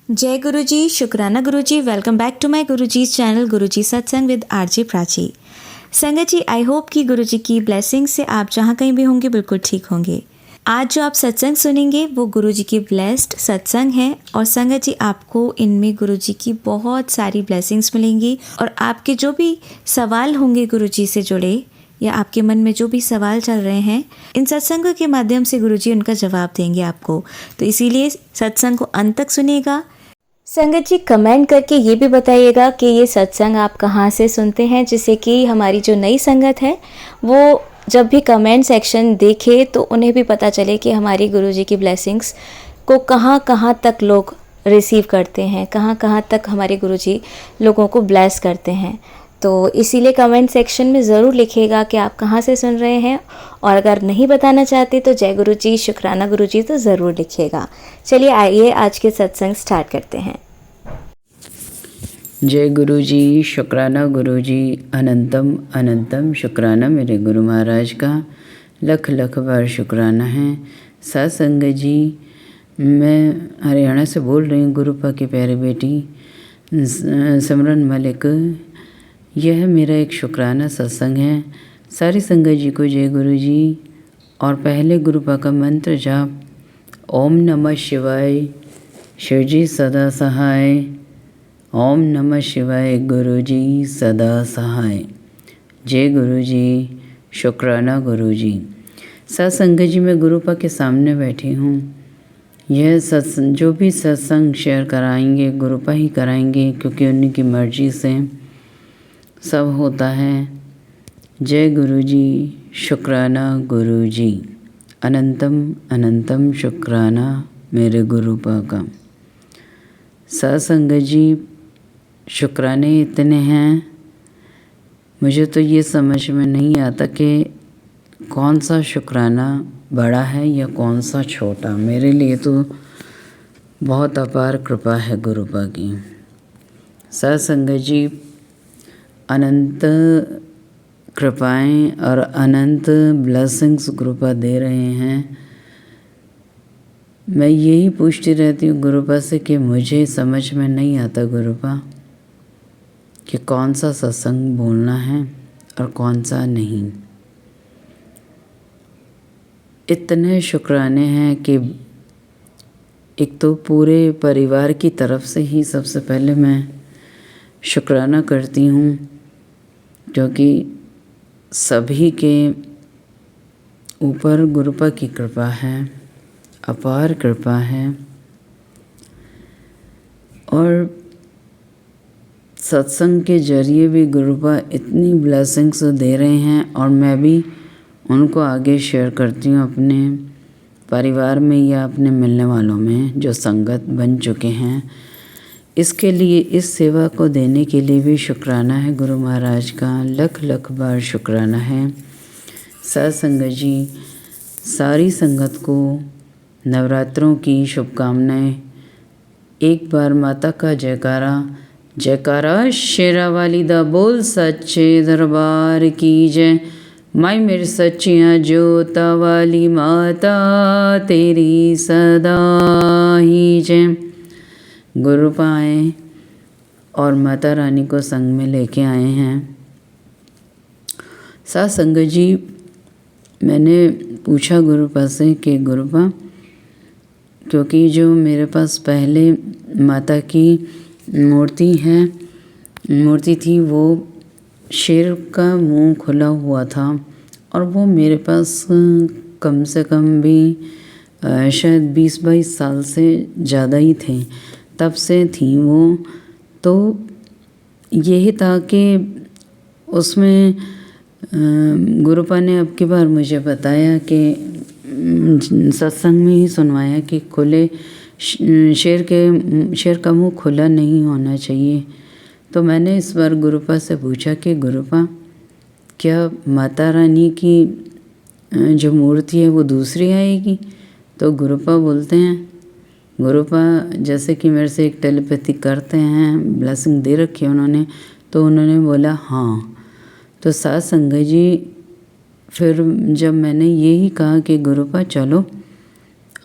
जय गुरु जी, शुक्राना गुरु जी। Welcome back to my Guru ji channel गुरु जी सत्संग विद आरजे प्राची। संगत जी, आई होप कि गुरु जी की ब्लेसिंग से आप जहाँ कहीं भी होंगे बिल्कुल ठीक होंगे। आज जो आप सत्संग सुनेंगे वो गुरु जी की ब्लेस्ड सत्संग है और संगत जी आपको इनमें गुरु जी की बहुत सारी ब्लेसिंग्स मिलेंगी और आपके जो भी सवाल होंगे गुरु जी से जुड़े या आपके मन में जो भी सवाल चल रहे हैं, इन सत्संगों के माध्यम से गुरुजी उनका जवाब देंगे आपको। तो इसीलिए सत्संग को अंत तक सुनिएगा। संगत जी कमेंट करके ये भी बताइएगा कि ये सत्संग आप कहाँ से सुनते हैं, जिससे कि हमारी जो नई संगत है वो जब भी कमेंट सेक्शन देखे तो उन्हें भी पता चले कि हमारी गुरुजी की ब्लेसिंग्स को कहाँ कहाँ तक लोग रिसीव करते हैं, कहाँ कहाँ तक हमारे गुरुजी लोगों को ब्लेस करते हैं। तो इसीलिए कमेंट सेक्शन में ज़रूर लिखिएगा कि आप कहाँ से सुन रहे हैं, और अगर नहीं बताना चाहते तो जय गुरु जी, शुक्राना गुरु जी तो ज़रूर लिखिएगा। चलिए आइए आज के सत्संग स्टार्ट करते हैं। जय गुरु जी, शुक्राना गुरु जी, अनंतम अनंतम शुक्राना मेरे गुरु महाराज का लख लख बार शुक्राना है। सत्संग जी, मैं हरियाणा से बोल रही हूँ, गुरुपा की प्यारी बेटी सिमरन मलिक। यह मेरा एक शुक्राना सत्संग है। सारी संगत जी को जय गुरु जी। और पहले गुरुपा का मंत्र जाप, ओम नमः शिवाय, शिव जी सदा सहाय। ओम नमः शिवाय, गुरु जी सदा सहाय। जय गुरु जी, शुक्राना गुरु जी। सत्संग जी, मैं गुरुपा के सामने बैठी हूँ। यह सत्संग, जो भी सत्संग शेयर कराएंगे गुरुपा ही कराएंगे, क्योंकि उन्हीं की मर्जी से सब होता है। जय गुरु जी, शुक्राना गुरु जी, अनंतम अनंतम शुक्राना मेरे गुरुपा का। सत्संग जी, शुक्राने इतने हैं, मुझे तो ये समझ में नहीं आता कि कौन सा शुक्राना बड़ा है या कौन सा छोटा। मेरे लिए तो बहुत अपार कृपा है गुरुपा की। सत्संग जी, अनंत कृपाएं और अनंत ब्लेसिंग्स गुरुपा दे रहे हैं। मैं यही पूछती रहती हूँ गुरुपा से कि मुझे समझ में नहीं आता गुरुपा कि कौन सा सत्संग बोलना है और कौन सा नहीं। इतने शुक्राने हैं कि एक तो पूरे परिवार की तरफ से ही सबसे पहले मैं शुक्राना करती हूँ, क्योंकि सभी के ऊपर गुरुपा की कृपा है, अपार कृपा है। और सत्संग के जरिए भी गुरुपा इतनी ब्लेसिंग्स दे रहे हैं और मैं भी उनको आगे शेयर करती हूँ अपने परिवार में या अपने मिलने वालों में जो संगत बन चुके हैं। इसके लिए, इस सेवा को देने के लिए भी शुक्राना है गुरु महाराज का, लख लख बार शुक्राना है। सत्संग जी, सारी संगत को नवरात्रों की शुभकामनाएं। एक बार माता का जयकारा, जयकारा शेरा वाली दा बोल सच्चे दरबार की जय। माई मेरी सच्चियाँ जोता वाली माता तेरी सदा ही जय। गुरुपा आए और माता रानी को संग में लेके आए हैं। सत्संग जी, मैंने पूछा गुरुपा से कि गुरुपा, क्योंकि जो मेरे पास पहले माता की मूर्ति थी वो शेर का मुंह खुला हुआ था और वो मेरे पास कम से कम भी शायद 20-22 साल से ज़्यादा ही थे, तब से थी वो। तो यही था कि उसमें गुरुपा ने अब की बार मुझे बताया कि सत्संग में ही सुनवाया कि शेर का मुंह खुला नहीं होना चाहिए। तो मैंने इस बार गुरुपा से पूछा कि गुरुपा, क्या माता रानी की जो मूर्ति है वो दूसरी आएगी? तो गुरुपा बोलते हैं, गुरुपा जैसे कि मेरे से एक टेलीपैथी करते हैं, ब्लेसिंग दे रखी है उन्होंने, तो उन्होंने बोला हाँ। तो सत्संग जी, फिर जब मैंने यही कहा कि गुरुपा चलो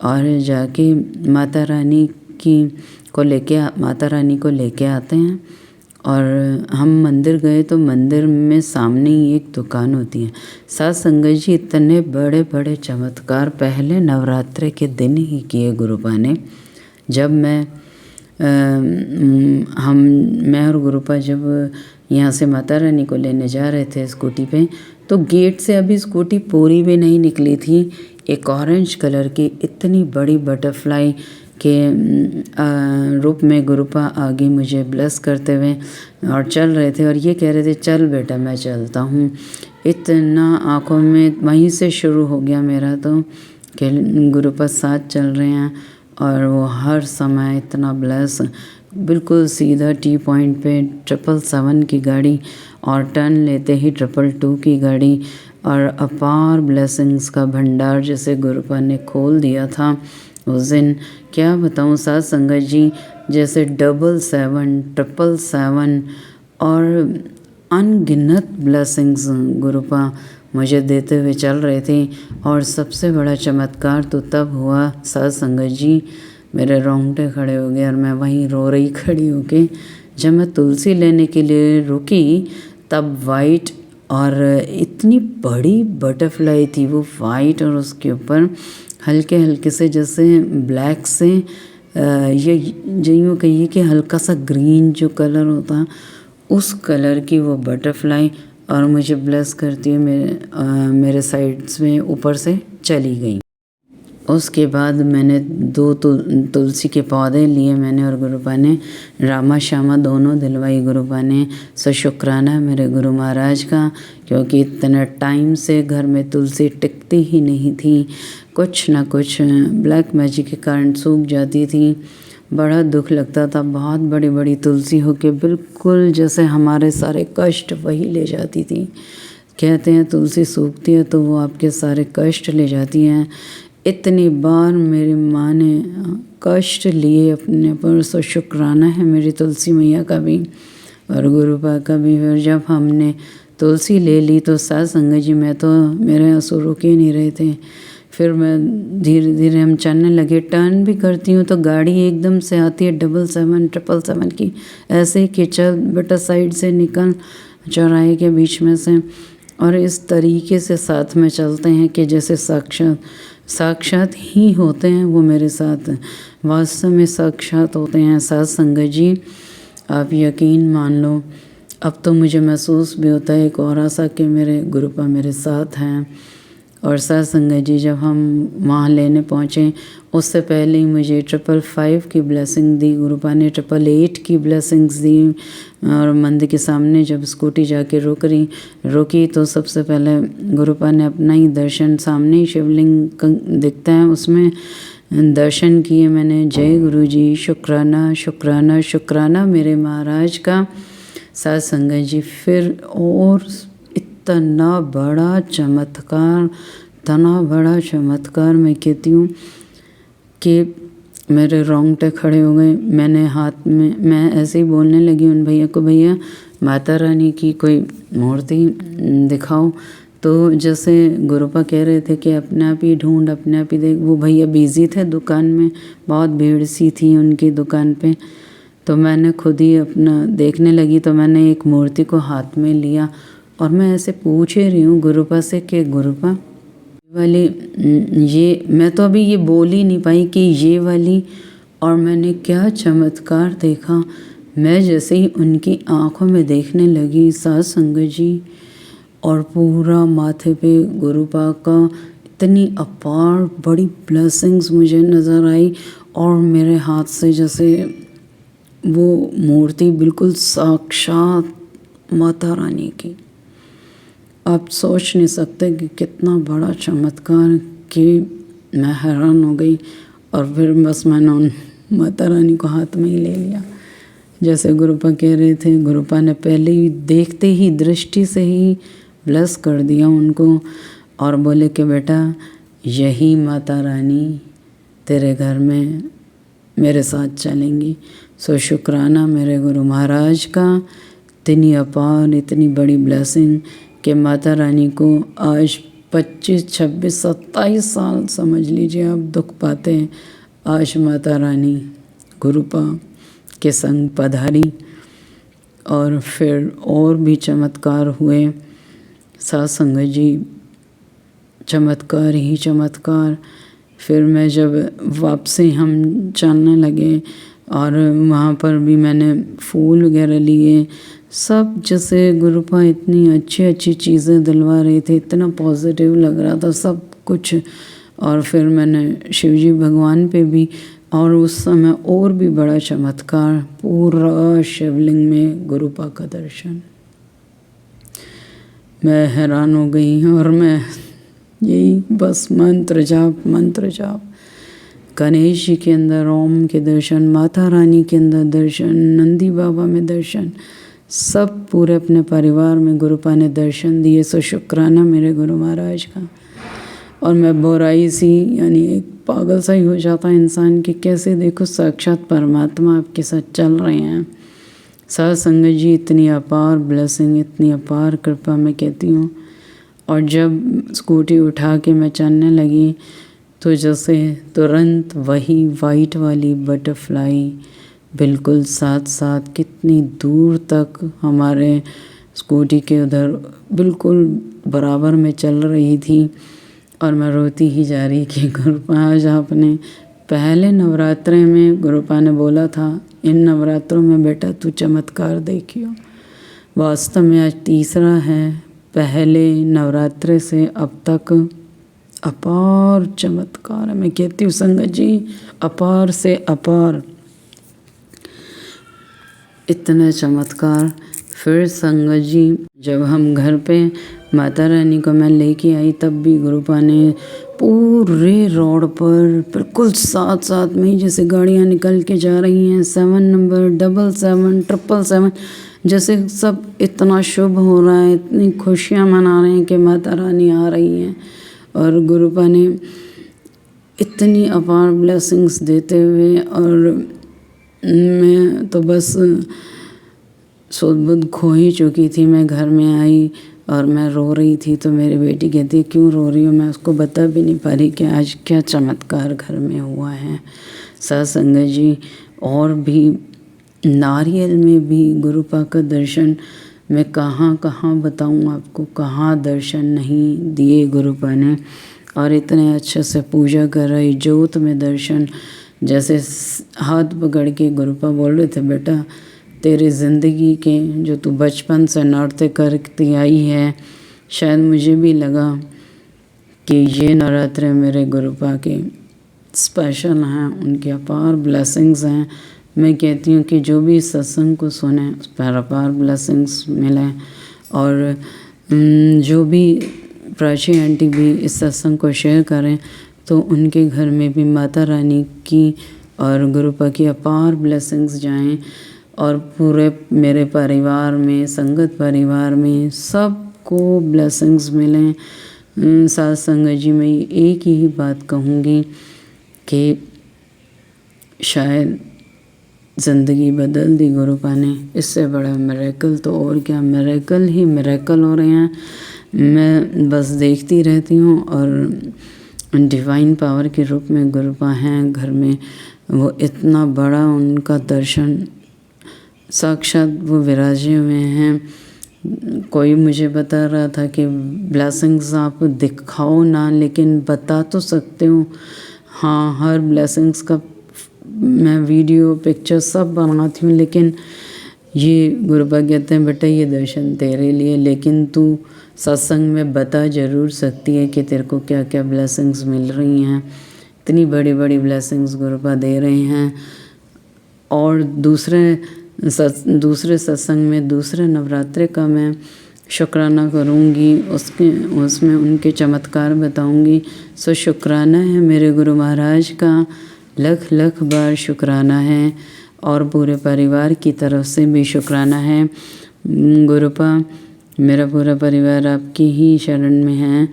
और जाके माता रानी की को लेके माता रानी को लेके आते हैं। और हम मंदिर गए तो मंदिर में सामने ही एक दुकान होती है। साथ संगत जी इतने बड़े बड़े चमत्कार पहले नवरात्रे के दिन ही किए गुरुपा ने। जब मैं और गुरुपा जब यहाँ से माता रानी को लेने जा रहे थे स्कूटी पे, तो गेट से अभी स्कूटी पूरी भी नहीं निकली थी, एक ऑरेंज कलर की इतनी बड़ी बटरफ्लाई के रूप में गुरुपा आगे मुझे ब्लेस करते हुए और चल रहे थे और ये कह रहे थे चल बेटा मैं चलता हूँ। इतना आँखों में वहीं से शुरू हो गया मेरा तो कि गुरुपा साथ चल रहे हैं और वो हर समय इतना ब्लेस, बिल्कुल सीधा टी पॉइंट पे 777 की गाड़ी और टर्न लेते ही 222 की गाड़ी और अपार ब्लेसिंग्स का भंडार जैसे गुरुपा ने खोल दिया था उस दिन। क्या बताऊँ साथ संगत जी, जैसे 777, 777 और अनगिनत ब्लेसिंग्स गुरुपा मुझे देते हुए चल रहे थे। और सबसे बड़ा चमत्कार तो तब हुआ साथ संगत जी, मेरे रोंगटे खड़े हो गए और मैं वहीं रो रही खड़ी होके। जब मैं तुलसी लेने के लिए रुकी तब वाइट और इतनी बड़ी बटरफ्लाई थी वो वाइट, और उसके ऊपर हल्के हल्के से जैसे ब्लैक से ये यूँ कहिए कि हल्का सा ग्रीन जो कलर होता उस कलर की वो बटरफ्लाई, और मुझे ब्लेस करती हुई मेरे साइड्स में ऊपर से चली गई। उसके बाद मैंने 2 तुलसी के पौधे लिए मैंने और गुरुपा ने रामा श्यामा दोनों दिलवाई गुरुपा ने। सो शुक्राना मेरे गुरु महाराज का, क्योंकि इतने टाइम से घर में तुलसी टिकती ही नहीं थी, कुछ ना कुछ ब्लैक मैजिक के कारण सूख जाती थी। बड़ा दुख लगता था, बहुत बड़ी बड़ी तुलसी हो के बिल्कुल जैसे हमारे सारे कष्ट वही ले जाती थी। कहते हैं तुलसी सूखती है तो वो आपके सारे कष्ट ले जाती हैं। इतनी बार मेरी माँ ने कष्ट लिए अपने पर, सो शुक्राना है मेरी तुलसी मैया का भी और गुरुपा का भी। और जब हमने तुलसी ले ली तो साथ संगत जी मैं तो मेरे आंसू रुक ही नहीं रहे थे। फिर मैं धीरे धीरे हम चलने लगे, टर्न भी करती हूँ तो गाड़ी एकदम से आती है 777, 777 की, ऐसे कि चल बेटा साइड से निकल चौराहे के बीच में से। और इस तरीके से साथ में चलते हैं कि जैसे साक्षात ही होते हैं वो मेरे साथ, वास्तव में साक्षात होते हैं साथ संगत जी। आप यकीन मान लो, अब तो मुझे महसूस भी होता है एक और आशा कि मेरे गुरुपा मेरे साथ हैं। और साथ संगत जी जब हम वहाँ लेने पहुँचे उससे पहले ही मुझे 555 की ब्लेसिंग दी गुरुपा ने, 888 की ब्लेसिंग्स दी। और मंदिर के सामने जब स्कूटी जाके रुकी तो सबसे पहले गुरुपा ने अपना ही दर्शन, सामने ही शिवलिंग दिखता है उसमें दर्शन किए मैंने। जय गुरु जी, शुक्राना शुक्राना शुक्राना मेरे महाराज का। साथ संगत जी फिर और इतना बड़ा चमत्कार मैं कहती हूँ कि मेरे रोंगटे खड़े हो गए। मैंने हाथ में, मैं ऐसे ही बोलने लगी उन भैया को, भैया माता रानी की कोई मूर्ति दिखाओ। तो जैसे गुरुपा कह रहे थे कि अपने आप ही ढूंढ, अपने आप ही देख, वो भैया बिजी थे दुकान में, बहुत भीड़ सी थी उनकी दुकान पे। तो मैंने खुद ही अपना देखने लगी तो मैंने एक मूर्ति को हाथ में लिया और मैं ऐसे पूछ ही रही हूँ गुरुपा से कि गुरुपा वाली ये, मैं तो अभी ये बोल ही नहीं पाई कि ये वाली। और मैंने क्या चमत्कार देखा, मैं जैसे ही उनकी आंखों में देखने लगी साथ संगत जी, और पूरा माथे पे गुरुपा का इतनी अपार बड़ी ब्लेसिंग्स मुझे नज़र आई। और मेरे हाथ से जैसे वो मूर्ति बिल्कुल साक्षात माता रानी की, आप सोच नहीं सकते कि कितना बड़ा चमत्कार, कि मैं हैरान हो गई। और फिर बस मैंने उन माता रानी को हाथ में ही ले लिया जैसे गुरुपा कह रहे थे। गुरुपा ने पहले ही देखते ही दृष्टि से ही ब्लेस कर दिया उनको और बोले कि बेटा यही माता रानी तेरे घर में मेरे साथ चलेंगी। सो शुक्राना मेरे गुरु महाराज का, इतनी अपार इतनी बड़ी ब्लेसिंग कि माता रानी को आज 25, 26, 27 साल समझ लीजिए आप दुख पाते हैं। आज माता रानी गुरुपा के संग पधारी और फिर और भी चमत्कार हुए। साथ संगत जी चमत्कार ही चमत्कार। फिर मैं जब वापसी हम चलने लगे और वहाँ पर भी मैंने फूल वगैरह लिए, सब जैसे गुरुपा इतनी अच्छी अच्छी चीज़ें दिलवा रहे थे, इतना पॉजिटिव लग रहा था सब कुछ। और फिर मैंने शिवजी भगवान पे भी, और उस समय और भी बड़ा चमत्कार, पूरा शिवलिंग में गुरुपा का दर्शन। मैं हैरान हो गई और मैं यही बस मंत्र जाप। गणेश जी के अंदर ओम के दर्शन, माता रानी के अंदर दर्शन, नंदी बाबा में दर्शन, सब पूरे अपने परिवार में गुरुपा ने दर्शन दिए। सो शुक्राना मेरे गुरु महाराज का। और मैं बोराई सी, यानी एक पागल सा ही हो जाता है इंसान कि कैसे देखो साक्षात परमात्मा आपके साथ चल रहे हैं। साथ संगत जी इतनी अपार ब्लेसिंग, इतनी अपार कृपा मैं कहती हूँ। और जब स्कूटी उठा के मैं चलने लगी तो जैसे तुरंत वही वाइट वाली बटरफ्लाई बिल्कुल साथ साथ कितनी दूर तक हमारे स्कूटी के उधर बिल्कुल बराबर में चल रही थी। और मैं रोती ही जा रही कि गुरुपा आज आपने पहले नवरात्रे में गुरुपा ने बोला था इन नवरात्रों में बेटा तू चमत्कार देखियो। वास्तव में आज तीसरा है, पहले नवरात्रे से अब तक अपार चमत्कार है। मैं कहती हूँ संगत जी, अपार से अपार इतने चमत्कार। फिर संगत जी जब हम घर पे माता रानी को मैं लेके आई, तब भी गुरुपा ने पूरे रोड पर बिल्कुल साथ साथ में ही जैसे गाड़ियाँ निकल के जा रही हैं, 7 नंबर 777 777, जैसे सब इतना शुभ हो रहा है, इतनी खुशियाँ मना रहे हैं कि माता रानी आ रही हैं। और गुरुपा ने इतनी अपार ब्लेसिंग्स देते हुए, और मैं तो बस सुध बुध खो ही चुकी थी। मैं घर में आई और मैं रो रही थी, तो मेरी बेटी कहती क्यों रो रही हो। मैं उसको बता भी नहीं पा रही कि आज क्या चमत्कार घर में हुआ है। साथ संगत जी और भी नारियल में भी गुरुपा का दर्शन मैं कहाँ कहाँ बताऊँ आपको, कहाँ दर्शन नहीं दिए गुरुपा ने। और इतने अच्छे से पूजा कर रही, ज्योत में दर्शन, जैसे हाथ पकड़ के गुरुपा बोल रहे थे बेटा तेरी ज़िंदगी के जो तू बचपन से नृत्य करती आई है, शायद मुझे भी लगा कि ये नवरात्रे मेरे गुरुपा के स्पेशल हैं, उनके अपार ब्लेसिंग्स हैं। मैं कहती हूँ कि जो भी सत्संग को सुने उस पर अपार ब्लेसिंग्स मिलें। और जो भी प्राची आंटी भी इस सत्संग को शेयर करें तो उनके घर में भी माता रानी की और गुरुपा की अपार ब्लेसिंग्स जाएं। और पूरे मेरे परिवार में, संगत परिवार में सबको ब्लेसिंग्स मिलें। साथ संगत जी मैं एक ही बात कहूँगी कि शायद ज़िंदगी बदल दी गुरुपा ने, इससे बड़ा मिरेकल तो और क्या, मिरेकल ही मिरेकल हो रहे हैं। मैं बस देखती रहती हूँ और डिवाइन पावर के रूप में गुरुपा हैं घर में। वो इतना बड़ा उनका दर्शन, साक्षात वो विराजे हुए हैं। कोई मुझे बता रहा था कि ब्लेसिंग्स आप दिखाओ ना, लेकिन बता तो सकते हो। हाँ, हर ब्लेसिंग्स का मैं वीडियो पिक्चर सब बनाती हूँ, लेकिन ये गुरुपा कहते हैं बेटा ये दर्शन तेरे लिए, लेकिन तू सत्संग में बता ज़रूर सकती है कि तेरे को क्या क्या ब्लेसिंग्स मिल रही हैं। इतनी बड़ी बड़ी ब्लेसिंग्स गुरुपा दे रहे हैं। और दूसरे सत्संग में दूसरे नवरात्रे का मैं शुक्राना करूँगी, उसमें उनके चमत्कार बताऊँगी। सो शुक्राना है मेरे गुरु महाराज का, लख लख बार शुक्राना है। और पूरे परिवार की तरफ से भी शुक्राना है। गुरुपा मेरा पूरा परिवार आपकी ही शरण में है।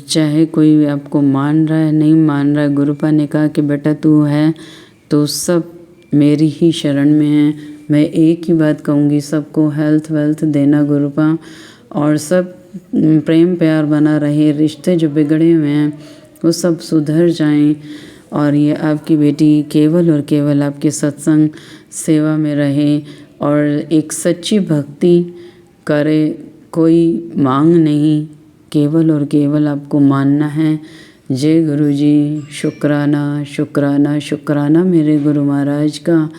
चाहे कोई आपको मान रहा है नहीं मान रहा है, गुरुपा ने कहा कि बेटा तू है तो सब मेरी ही शरण में है। मैं एक ही बात कहूँगी, सबको हेल्थ वेल्थ देना गुरुपा, और सब प्रेम प्यार बना रहे। रिश्ते जो बिगड़े हुए हैं वो सब सुधर जाएं। और ये आपकी बेटी केवल और केवल आपके सत्संग सेवा में रहे और एक सच्ची भक्ति करे, कोई मांग नहीं, केवल और केवल आपको मानना है। जय गुरु जी। शुक्राना शुक्राना शुक्राना मेरे गुरु महाराज का,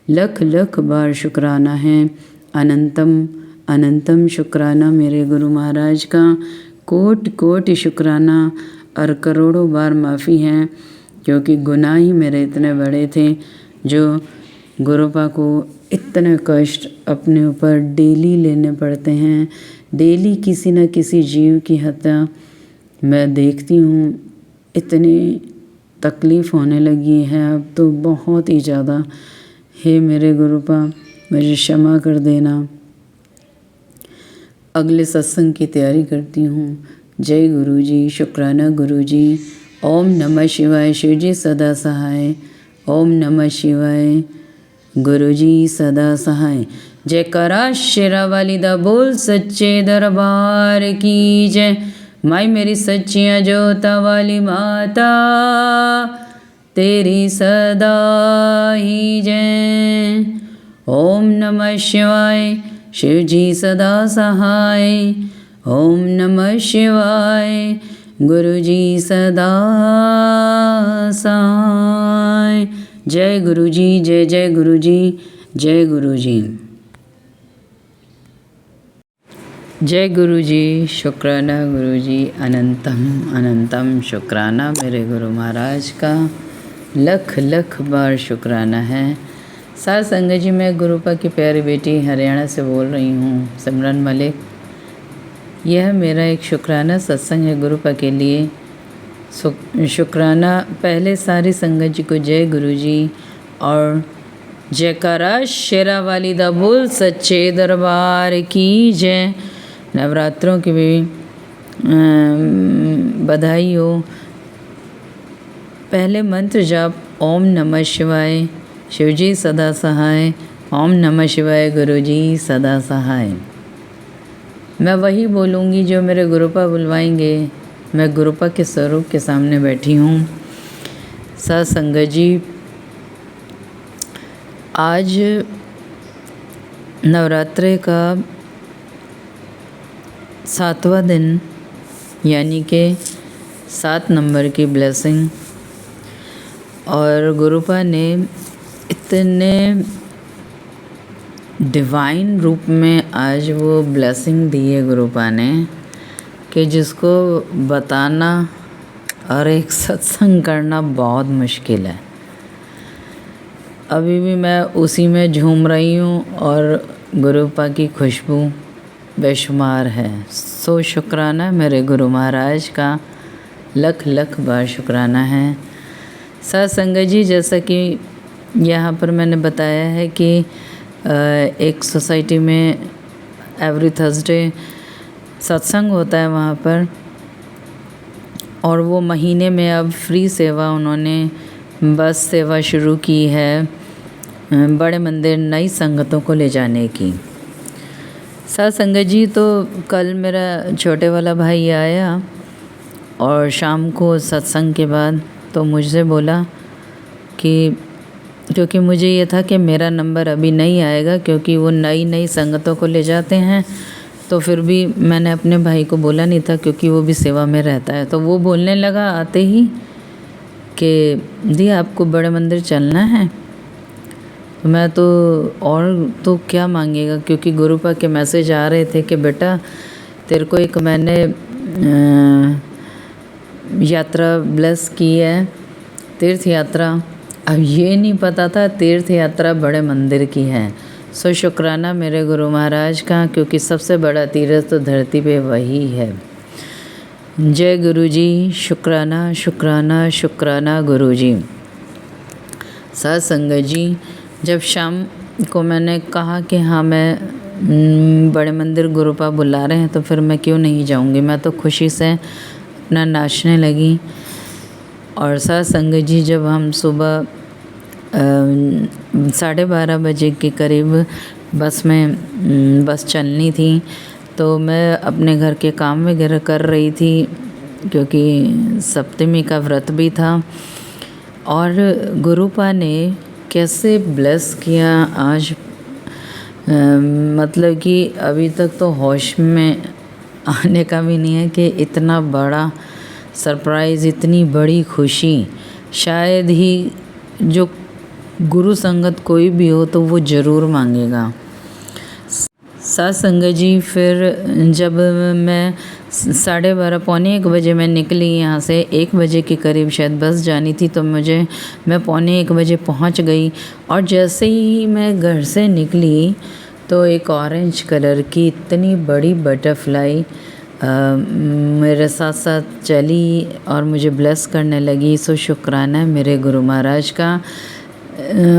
लख लख बार शुक्राना है। अनंतम अनंतम शुक्राना मेरे गुरु महाराज का, कोटि कोटि शुक्राना और करोड़ों बार माफ़ी है, क्योंकि गुनाह ही मेरे इतने बड़े थे जो गुरुपा को इतने कष्ट अपने ऊपर डेली लेने पड़ते हैं। डेली किसी न किसी जीव की हत्या मैं देखती हूँ, इतनी तकलीफ़ होने लगी है अब तो बहुत ही ज़्यादा। हे मेरे गुरुपा, मुझे क्षमा कर देना। अगले सत्संग की तैयारी करती हूँ। जय गुरु जी। शुक्राना गुरु जी। ओम नमः शिवाय। शिव जी सदा सहाय। ओम नमः शिवाय। गुरु जी सदा सहाय। जयकारा शेरा वाली दा बोल सच्चे दरबार की जय। माई मेरी सच्चियाँ जोता वाली माता तेरी सदा ही जय। ओम नमः शिवाय। शिव जी सदा सहाय। ओम नमः शिवाय। गुरु जी सदा सहाय। जय गुरु जी। जय जय गुरु जी। जय गुरु जी। जय गुरु जी। शुक्राना गुरु जी। अनंतम अनंतम शुक्राना मेरे गुरु महाराज का, लख लख बार शुक्राना है। साथ संगत जी, मैं गुरुपा की प्यारी बेटी हरियाणा से बोल रही हूँ, सिमरन मलिक। यह मेरा एक शुक्राना सत्संग है गुरुपा के लिए। शुक्राना पहले सारी संगत जी को जय गुरु जी और जयकारा शेरा वाली दा बोल सच्चे दरबार की जय। नवरात्रों की भी बधाई हो। पहले मंत्र जाप ओम नमः शिवाय। शिव जी सदा सहाय। ओम नमः शिवाय। गुरु जी सदा सहाय। मैं वही बोलूँगी जो मेरे गुरुपा बुलवाएंगे। मैं गुरुपा के स्वरूप के सामने बैठी हूँ। सत संगत जी, आज नवरात्रे का 7वां दिन, यानी कि 7 नंबर की ब्लेसिंग, और गुरुपा ने इतने डिवाइन रूप में आज वो ब्लेसिंग दी है गुरुपा ने कि जिसको बताना और एक सत्संग करना बहुत मुश्किल है। अभी भी मैं उसी में झूम रही हूँ और गुरुपा की खुशबू बेशुमार है। सो शुक्राना मेरे गुरु महाराज का, लख लख बार शुक्राना है। साथ संगत जी, जैसा कि यहाँ पर मैंने बताया है कि एक सोसाइटी में एवरी थर्सडे सत्संग होता है वहाँ पर, और वो महीने में अब फ्री सेवा उन्होंने बस सेवा शुरू की है बड़े मंदिर नई संगतों को ले जाने की। साथ संगत जी, तो कल मेरा छोटे वाला भाई आया और शाम को सत्संग के बाद तो मुझसे बोला कि, क्योंकि मुझे ये था कि मेरा नंबर अभी नहीं आएगा क्योंकि वो नई संगतों को ले जाते हैं, तो फिर भी मैंने अपने भाई को बोला नहीं था क्योंकि वो भी सेवा में रहता है। तो वो बोलने लगा आते ही कि दी आपको बड़े मंदिर चलना है। तो मैं तो और तो क्या मांगेगा, क्योंकि गुरुपा के मैसेज आ रहे थे कि बेटा तेरे को एक मैंने यात्रा ब्लेस की है, तीर्थ यात्रा। अब ये नहीं पता था तीर्थ यात्रा बड़े मंदिर की है। सो शुक्राना मेरे गुरु महाराज का, क्योंकि सबसे बड़ा तीर्थ तो धरती पे वही है। जय गुरु जी। शुक्राना शुक्राना शुक्राना गुरु जी। साथ संगत जी, जब शाम को मैंने कहा कि हाँ मैं बड़े मंदिर गुरुपा बुला रहे हैं तो फिर मैं क्यों नहीं जाऊंगी, मैं तो खुशी से अपना नाचने लगी। और साथ संगत जी, जब हम सुबह 12:30 बजे के करीब बस चलनी थी, तो मैं अपने घर के काम वगैरह कर रही थी क्योंकि सप्तमी का व्रत भी था। और गुरुपा ने कैसे ब्लेस किया आज, मतलब कि अभी तक तो होश में आने का भी नहीं है कि इतना बड़ा सरप्राइज़, इतनी बड़ी खुशी शायद ही जो गुरु संगत कोई भी हो तो वो ज़रूर मांगेगा। साथ संगत जी, फिर जब मैं 12:30 पौने 1 बजे मैं निकली यहाँ से, 1 बजे के करीब शायद बस जानी थी, तो मैं पौने 1 बजे पहुँच गई। और जैसे ही मैं घर से निकली तो एक ऑरेंज कलर की इतनी बड़ी बटरफ्लाई मेरे साथ साथ चली और मुझे ब्लेस करने लगी। सो शुक्राना है मेरे गुरु महाराज का।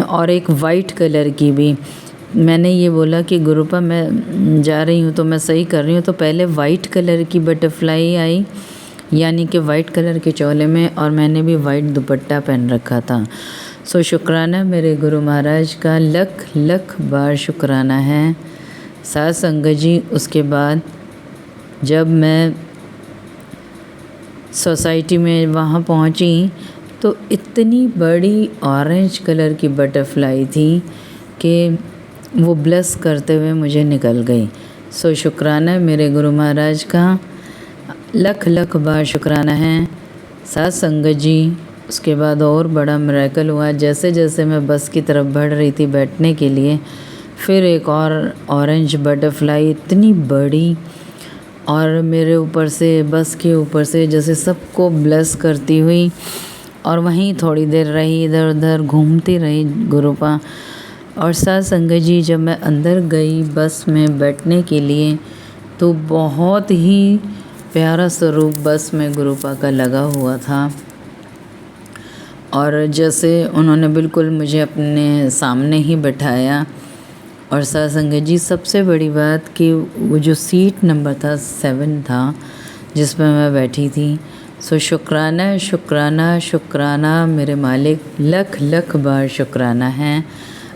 और एक वाइट कलर की भी, मैंने ये बोला कि गुरुपा मैं जा रही हूँ तो मैं सही कर रही हूँ, तो पहले वाइट कलर की बटरफ्लाई आई, यानी कि वाइट कलर के चोले में, और मैंने भी वाइट दुपट्टा पहन रखा था। सो शुक्राना मेरे गुरु महाराज का, लख लख बार शुक्राना है। साथ संगत जी, उसके बाद जब मैं सोसाइटी में वहाँ पहुँची तो इतनी बड़ी ऑरेंज कलर की बटरफ्लाई थी कि वो ब्लेस करते हुए मुझे निकल गई। सो शुक्राना है मेरे गुरु महाराज का, लख लख बार शुक्राना है। साथ संगत जी, उसके बाद और बड़ा मिरेकल हुआ। जैसे जैसे मैं बस की तरफ बढ़ रही थी बैठने के लिए, फिर एक और ऑरेंज बटरफ्लाई इतनी बड़ी और मेरे ऊपर से, बस के ऊपर से जैसे सबको ब्लेस करती हुई, और वहीं थोड़ी देर रही, इधर उधर घूमती रही गुरुपा। और साथ संगत जी, जब मैं अंदर गई बस में बैठने के लिए तो बहुत ही प्यारा स्वरूप बस में गुरुपा का लगा हुआ था। और जैसे उन्होंने बिल्कुल मुझे अपने सामने ही बैठाया। और साथ संगत जी, सबसे बड़ी बात कि वो जो सीट नंबर था 7 था जिस पर मैं बैठी थी। सो शुक्राना शुक्राना शुक्राना मेरे मालिक, लख लख बार शुक्राना है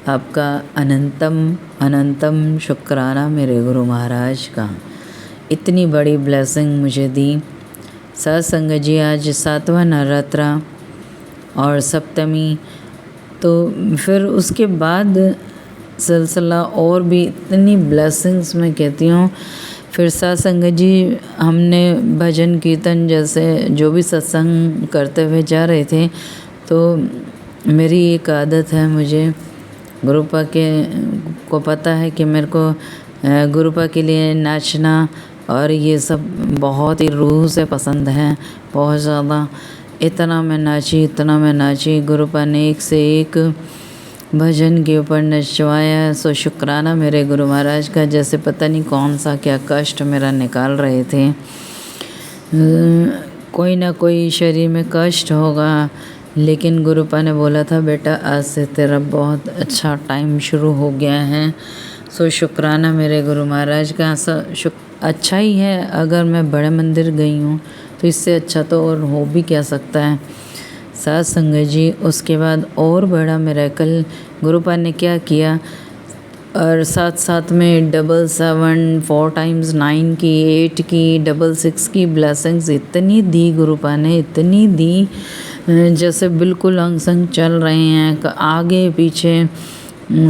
आपका, अनंतम अनंतम शुक्राना मेरे गुरु महाराज का, इतनी बड़ी ब्लेसिंग मुझे दी। साथ संगत जी, आज 7वां नवरात्रा और सप्तमी, तो फिर उसके बाद सिलसिला और भी इतनी ब्लेसिंग्स मैं कहती हूँ। फिर साथ संगत जी, हमने भजन कीर्तन जैसे जो भी सत्संग करते हुए जा रहे थे, तो मेरी एक आदत है, मुझे गुरुपा के को पता है कि मेरे को गुरुपा के लिए नाचना और ये सब बहुत ही रूह से पसंद है, बहुत ज़्यादा। इतना मैं नाची, गुरुपा ने एक से एक भजन के ऊपर नचवाया। सो शुक्राना मेरे गुरु महाराज का, जैसे पता नहीं कौन सा क्या कष्ट मेरा निकाल रहे थे। कोई ना कोई शरीर में कष्ट होगा, लेकिन गुरुपा ने बोला था बेटा आज से तेरा बहुत अच्छा टाइम शुरू हो गया है। सो शुक्राना मेरे गुरु महाराज का। अच्छा ही है, अगर मैं बड़े मंदिर गई हूँ तो इससे अच्छा तो और हो भी क्या सकता है। साथ संगत जी, उसके बाद और बड़ा मिरेकल गुरुपा ने क्या किया, और साथ साथ में 777 4 times 9 की, 8 की, 66 की ब्लेसिंग्स इतनी दी गुरुपा ने, इतनी दी जैसे बिल्कुल अंग संग चल रहे हैं, आगे पीछे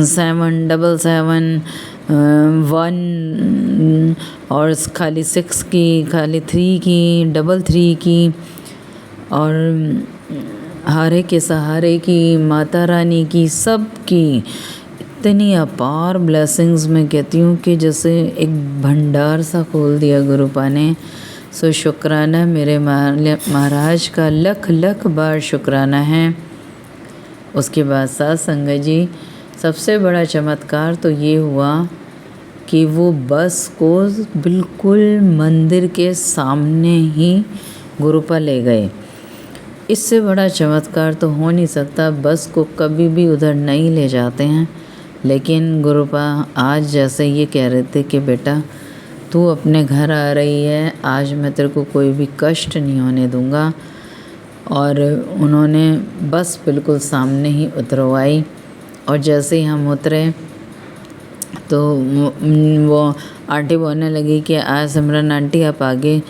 7 7 1 और खाली 6 की, खाली 3 की, 3 की, और हारे के सहारे की, माता रानी की, सब की इतनी अपार ब्लेसिंग्स मैं कहती हूँ कि जैसे एक भंडार सा खोल दिया गुरुपा ने। सो शुक्राना मेरे महाराज का, लख लख बार शुक्राना है। उसके बाद साथ संगत जी, सबसे बड़ा चमत्कार तो ये हुआ कि वो बस को बिल्कुल मंदिर के सामने ही गुरुपा ले गए। इससे बड़ा चमत्कार तो हो नहीं सकता, बस को कभी भी उधर नहीं ले जाते हैं। लेकिन गुरुपा आज जैसे ये कह रहे थे कि बेटा तू अपने घर आ रही है, आज मैं तेरे को कोई भी कष्ट नहीं होने दूंगा। और उन्होंने बस बिल्कुल सामने ही उतरवाई, और जैसे ही हम उतरे तो वो आंटी बोलने लगी कि आज सिमरन आंटी आप आगे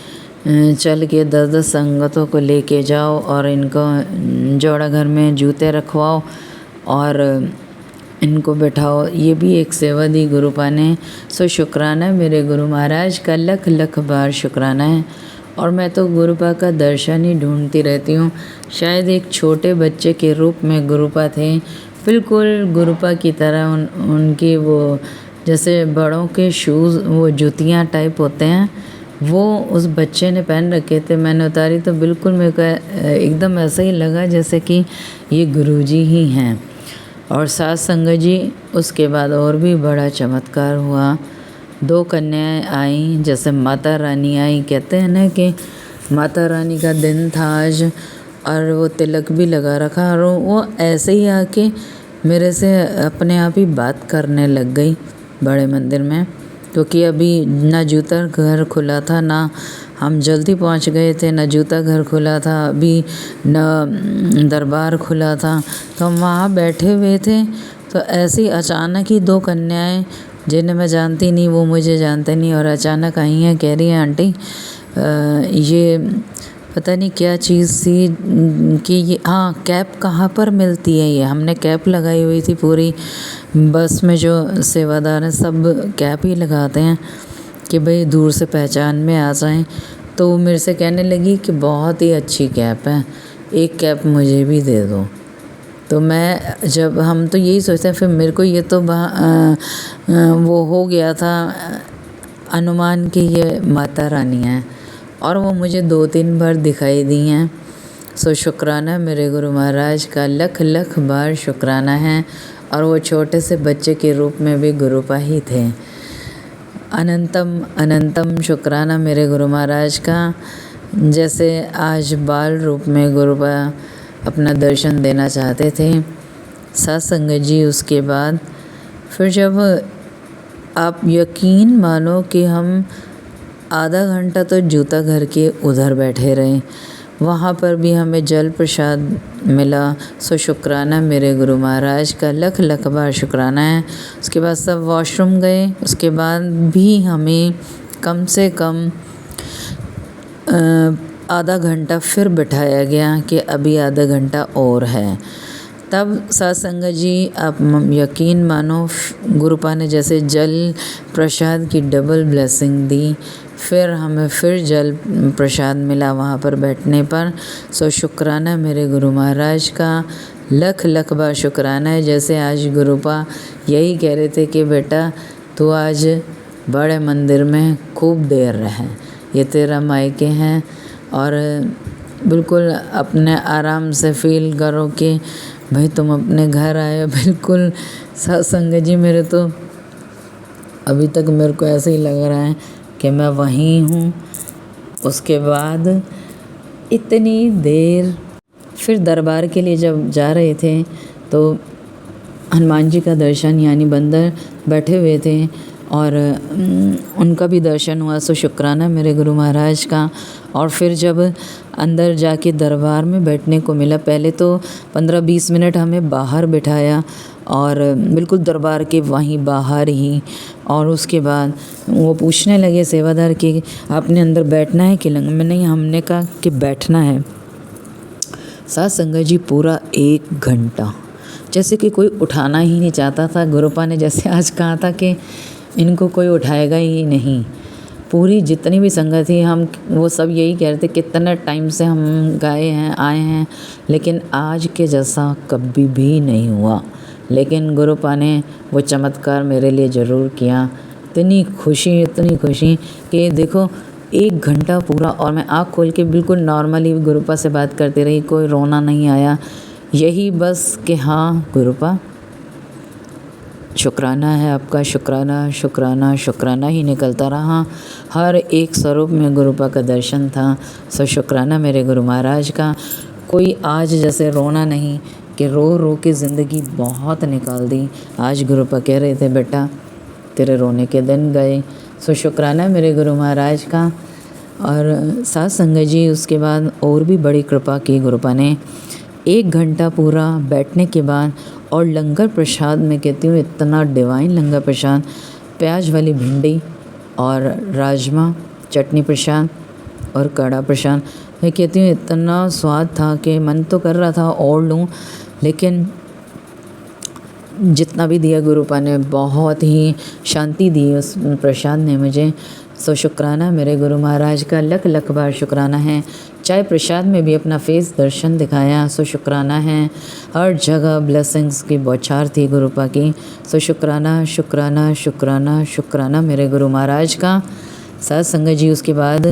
चल के 10-10 संगतों को लेके जाओ और इनको जोड़ा घर में जूते रखवाओ और इनको बैठाओ। ये भी एक सेवा दी गुरुपा ने। सो शुक्राना मेरे गुरु महाराज का, लख लख बार शुक्राना है। और मैं तो गुरुपा का दर्शन ही ढूंढती रहती हूँ। शायद एक छोटे बच्चे के रूप में गुरुपा थे, बिल्कुल गुरुपा की तरह। उनकी वो जैसे बड़ों के शूज़, वो जूतियाँ टाइप होते हैं, वो उस बच्चे ने पहन रखे थे। मैंने उतारी तो बिल्कुल मेरे को एकदम ऐसा ही लगा जैसे कि ये गुरुजी ही हैं। और साथ संगत जी, उसके बाद और भी बड़ा चमत्कार हुआ। 2 कन्याएं आईं, जैसे माता रानी आई। कहते हैं ना कि माता रानी का दिन था आज, और वो तिलक भी लगा रखा, और वो ऐसे ही आके मेरे से अपने आप ही बात करने लग गई बड़े मंदिर में। क्योंकि अभी ना जूता घर खुला था, ना हम जल्दी पहुंच गए थे, ना जूता घर खुला था, अभी न दरबार खुला था। तो हम वहाँ बैठे हुए थे, तो ऐसे ही अचानक ही 2 कन्याएं, जिन्हें मैं जानती नहीं, वो मुझे जानते नहीं, और अचानक आई हैं। कह रही हैं आंटी ये पता नहीं क्या चीज़ थी कि ये, हाँ, कैप कहाँ पर मिलती है। ये हमने कैप लगाई हुई थी पूरी बस में। जो सेवादार हैं सब कैप ही लगाते हैं कि भाई दूर से पहचान में आ जाएं। तो वो मेरे से कहने लगी कि बहुत ही अच्छी कैप है, एक कैप मुझे भी दे दो। तो मैं, जब हम तो यही सोचते हैं, फिर मेरे को ये तो वो हो गया था अनुमान कि ये माता रानी है, और वो मुझे 2-3 बार दिखाई दी हैं। सो शुक्राना मेरे गुरु महाराज का, लख लख बार शुक्राना है। और वो छोटे से बच्चे के रूप में भी गुरुपा ही थे। अनंतम अनंतम शुक्राना मेरे गुरु महाराज का। जैसे आज बाल रूप में गुरुपा अपना दर्शन देना चाहते थे। साथ संगत जी, उसके बाद फिर जब आप यकीन मानो कि हम आधा घंटा तो जूता घर के उधर बैठे रहे, वहाँ पर भी हमें जल प्रसाद मिला। सो शुक्राना मेरे गुरु महाराज का, लख लख बार शुक्राना है। उसके बाद सब वॉशरूम गए। उसके बाद भी हमें कम से कम आधा घंटा फिर बिठाया गया कि अभी आधा घंटा और है। तब साथ संगत जी, आप यकीन मानो, गुरुपा ने जैसे जल प्रसाद की डबल ब्लेसिंग दी। फिर हमें फिर जल प्रसाद मिला वहाँ पर बैठने पर। सो शुक्राना मेरे गुरु महाराज का, लख लख बार शुक्राना है। जैसे आज गुरुपा यही कह रहे थे कि बेटा तू आज बड़े मंदिर में खूब देर रहे, ये तेरा मायके हैं, और बिल्कुल अपने आराम से फील करो कि भाई तुम अपने घर आए हो। बिल्कुल साथ संगत जी, मेरे तो अभी तक मेरे को ऐसे ही लग रहा है कि मैं वहीं हूँ। उसके बाद इतनी देर फिर दरबार के लिए जब जा रहे थे, तो हनुमान जी का दर्शन, यानी बंदर बैठे हुए थे, और उनका भी दर्शन हुआ। सो शुक्राना मेरे गुरु महाराज का। और फिर जब अंदर जाके दरबार में बैठने को मिला, पहले तो 15-20 मिनट हमें बाहर बिठाया, और बिल्कुल दरबार के वहीं बाहर ही। और उसके बाद वो पूछने लगे सेवादार कि आपने अंदर बैठना है कि लंगर में? नहीं, हमने कहा कि बैठना है। साथ संगत जी, पूरा 1 घंटा जैसे कि कोई उठाना ही नहीं चाहता था। गुरुपा ने जैसे आज कहा था कि इनको कोई उठाएगा ही नहीं। पूरी जितनी भी संगत थी, हम वो सब यही कह रहे थे कितना टाइम से हम गए हैं, आए हैं, लेकिन आज के जैसा कभी भी नहीं हुआ। लेकिन गुरुपा ने वो चमत्कार मेरे लिए ज़रूर किया। इतनी खुशी कि देखो 1 घंटा पूरा, और मैं आँख खोल के बिल्कुल नॉर्मली गुरुपा से बात करती रही, कोई रोना नहीं आया। यही बस कि हाँ गुरुपा शुक्राना है आपका, शुक्राना शुक्राना शुक्राना ही निकलता रहा। हर एक स्वरूप में गुरुपा का दर्शन था। सो शुक्राना मेरे गुरु महाराज का। कोई आज जैसे रोना नहीं कि रो रो के ज़िंदगी बहुत निकाल दी। आज गुरुपा कह रहे थे बेटा तेरे रोने के दिन गए। सो शुक्राना मेरे गुरु महाराज का। और साथ संगत जी, उसके बाद और भी बड़ी कृपा की गुरुपा ने। 1 घंटा पूरा बैठने के बाद, और लंगर प्रसाद में कहती हूँ इतना डिवाइन लंगर प्रसाद, प्याज वाली भिंडी और राजमा चटनी प्रसाद। और कड़ा प्रसाद। मैं कहती हूँ इतना स्वाद था कि मन तो कर रहा था और लूँ, लेकिन जितना भी दिया गुरुपा ने बहुत ही शांति दी उस प्रसाद ने मुझे। सो शुक्राना मेरे गुरु महाराज का, लख लख बार शुक्राना है। चाय प्रसाद में भी अपना फेस दर्शन दिखाया, सो शुक्राना है। हर जगह ब्लेसिंग्स की बौछार थी गुरुपा की। सो शुक्राना शुक्राना शुक्राना शुक्राना मेरे गुरु महाराज का। साथ संगत जी उसके बाद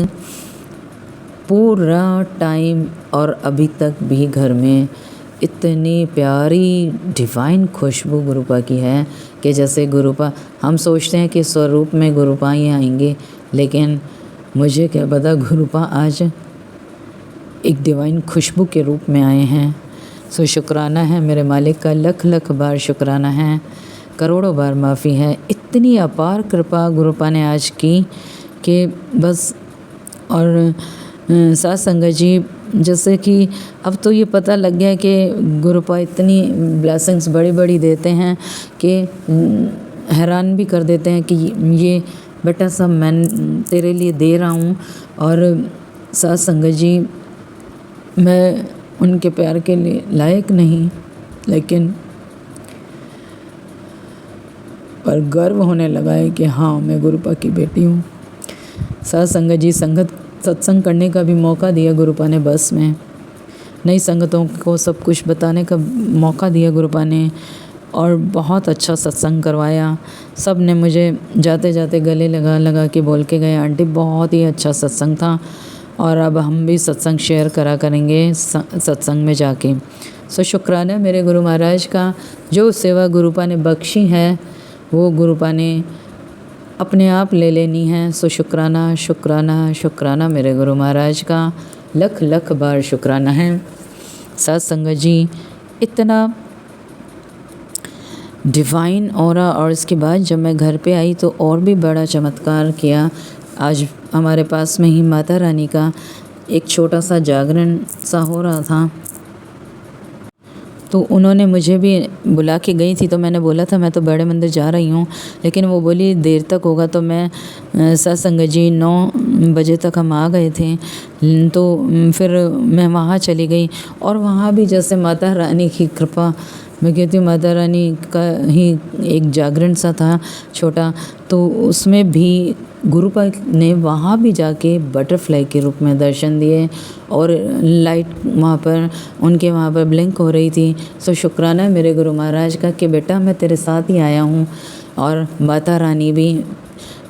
पूरा टाइम और अभी तक भी घर में इतनी प्यारी डिवाइन खुशबू गुरुपा की है कि जैसे गुरुपा, हम सोचते हैं कि स्वरूप में गुरुपा ही आएंगे, लेकिन मुझे क्या पता गुरुपा आज एक डिवाइन खुशबू के रूप में आए हैं। सो शुक्राना है मेरे मालिक का, लख लख बार शुक्राना है, करोड़ों बार माफ़ी है। इतनी अपार कृपा गुरुपा ने आज की कि बस। और साथ संगत जी, जैसे कि अब तो ये पता लग गया कि गुरुपा इतनी ब्लेसिंग्स बड़ी बड़ी देते हैं कि हैरान भी कर देते हैं कि ये बेटा सब मैं तेरे लिए दे रहा हूँ। और साथ संगत जी, मैं उनके प्यार के लिए लायक नहीं, लेकिन पर गर्व होने लगा है कि हाँ मैं गुरुपा की बेटी हूँ। साथ संगत जी, सत्संग करने का भी मौका दिया गुरुपा ने बस में। नई संगतों को सब कुछ बताने का मौका दिया गुरुपा ने, और बहुत अच्छा सत्संग करवाया। सब ने मुझे जाते जाते गले लगा लगा के बोल के गए, आंटी बहुत ही अच्छा सत्संग था, और अब हम भी सत्संग शेयर करा करेंगे सत्संग में जाके। सो शुक्राना मेरे गुरु महाराज का। जो सेवा गुरुपा ने बख्शी है वो गुरुपा ने अपने आप ले लेनी है। सो शुक्राना शुक्राना शुक्राना मेरे गुरु महाराज का, लख लख बार शुक्राना है। साथ संगत जी, इतना डिवाइन ऑरा। और इसके बाद जब मैं घर पे आई तो और भी बड़ा चमत्कार किया। आज हमारे पास में ही माता रानी का एक छोटा सा जागरण सा हो रहा था, तो उन्होंने मुझे भी बुला के गई थी। तो मैंने बोला था मैं तो बड़े मंदिर जा रही हूँ, लेकिन वो बोली देर तक होगा। तो मैं सत्संग जी 9 बजे तक हम आ गए थे, तो फिर मैं वहाँ चली गई। और वहाँ भी जैसे माता रानी की कृपा, मैं कहती हूँ माता रानी का ही एक जागरण सा था छोटा, तो उसमें भी गुरुपा ने वहाँ भी जाके बटरफ्लाई के रूप में दर्शन दिए, और लाइट वहाँ पर उनके वहाँ पर ब्लिंक हो रही थी। सो शुक्राना मेरे गुरु महाराज का कि बेटा मैं तेरे साथ ही आया हूँ। और माता रानी भी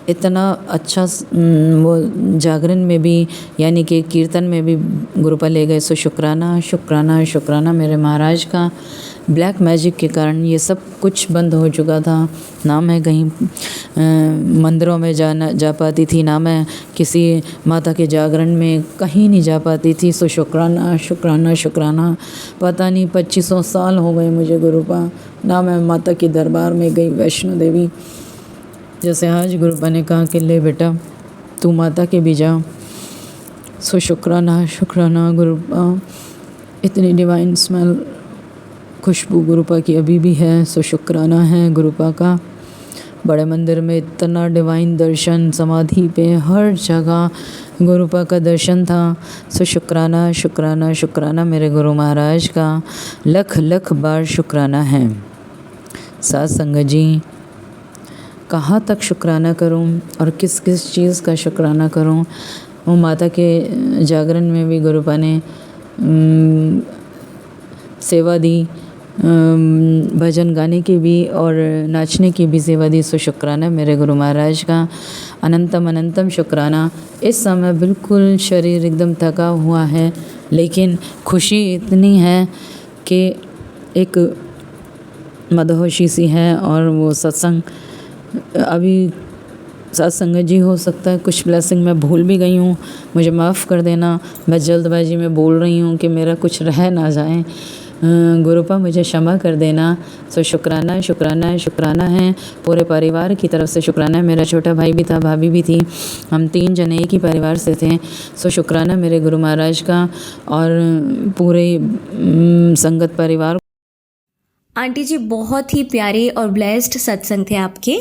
इतना अच्छा वो जागरण में भी, यानी कि कीर्तन में भी गुरुपा ले गए। सो शुक्राना शुक्राना शुक्राना मेरे महाराज का। ब्लैक मैजिक के कारण ये सब कुछ बंद हो चुका था। ना मैं कहीं मंदिरों में जा पाती थी, ना मैं किसी माता के जागरण में कहीं नहीं जा पाती थी। सो शुक्राना शुक्राना शुक्राना। पता नहीं 2500 साल हो गए मुझे गुरुपा, ना मैं माता के दरबार में गई वैष्णो देवी। जैसे आज गुरुपा ने कहा कि ले बेटा तू माता के भी जा। सो शुक्राना शुक्राना गुरुपा। इतनी डिवाइन स्मेल खुशबू गुरुपा की अभी भी है। सो शुक्राना है गुरुपा का। बड़े मंदिर में इतना डिवाइन दर्शन, समाधि पे हर जगह गुरुपा का दर्शन था। सो शुक्राना शुक्राना शुक्राना मेरे गुरु महाराज का, लख लख बार शुक्राना है। साथ संगत जी, कहाँ तक शुक्राना करूं और किस किस चीज़ का शुक्राना करूं। वो माता के जागरण में भी गुरुपा ने सेवा दी, भजन गाने की भी और नाचने की भी सेवा दी। सो शुक्राना मेरे गुरु महाराज का, अनंतम अनंतम शुक्राना। इस समय बिल्कुल शरीर एकदम थका हुआ है, लेकिन खुशी इतनी है कि एक मदहोशी सी है। और वो सत्संग अभी सत्संग जी, हो सकता है कुछ ब्लेसिंग मैं भूल भी गई हूँ, मुझे माफ़ कर देना। मैं जल्दबाजी में बोल रही हूँ कि मेरा कुछ रह ना जाए, गुरुपा मुझे क्षमा कर देना। सो शुक्राना शुक्राना शुक्राना है पूरे परिवार की तरफ से। शुक्राना है, मेरा छोटा भाई भी था, भाभी भी थी, हम 3 जने एक ही परिवार से थे। सो शुक्राना मेरे गुरु महाराज का और पूरे संगत परिवार। आंटी जी बहुत ही प्यारे और ब्लेस्ड सत्संग थे आपके।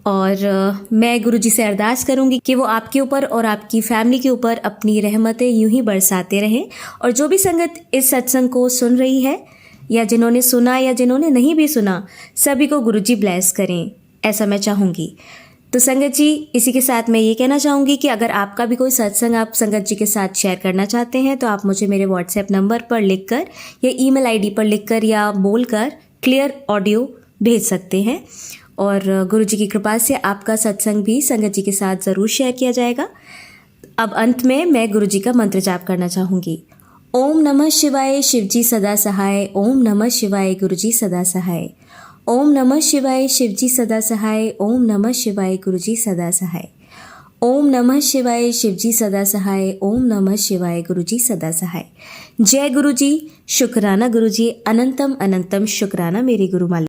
और मैं गुरुजी से अरदास करूंगी कि वो आपके ऊपर और आपकी फैमिली के ऊपर अपनी रहमतें यूं ही बरसाते रहें। और जो भी संगत इस सत्संग को सुन रही है या जिन्होंने सुना या जिन्होंने नहीं भी सुना, सभी को गुरुजी ब्लेस करें, ऐसा मैं चाहूँगी। तो संगत जी, इसी के साथ मैं ये कहना चाहूँगी कि अगर आपका भी कोई सत्संग आप संगत जी के साथ शेयर करना चाहते हैं तो आप मुझे मेरे व्हाट्सएप नंबर पर लिखकर या ईमेल आईडी पर लिखकर या बोलकर क्लियर ऑडियो भेज सकते हैं। और गुरुजी की कृपा से आपका सत्संग भी संगत जी के साथ ज़रूर शेयर किया जाएगा। अब अंत में मैं गुरुजी का मंत्र जाप करना चाहूँगी। ओम नमः शिवाय, शिवजी सदा सहाय। ओम नमः शिवाय, गुरुजी सदा सहाय। ओम नमः शिवाय, शिवजी सदा सहाय। ओम नमः शिवाय, गुरुजी सदा सहाय। ओम नमः शिवाय, शिवजी सदा सहाय। ओम नमः शिवाय, गुरुजी सदा सहाय। जय गुरुजी, शुक्राना गुरुजी, अनंतम अनंतम शुक्राना मेरे गुरु मालिक।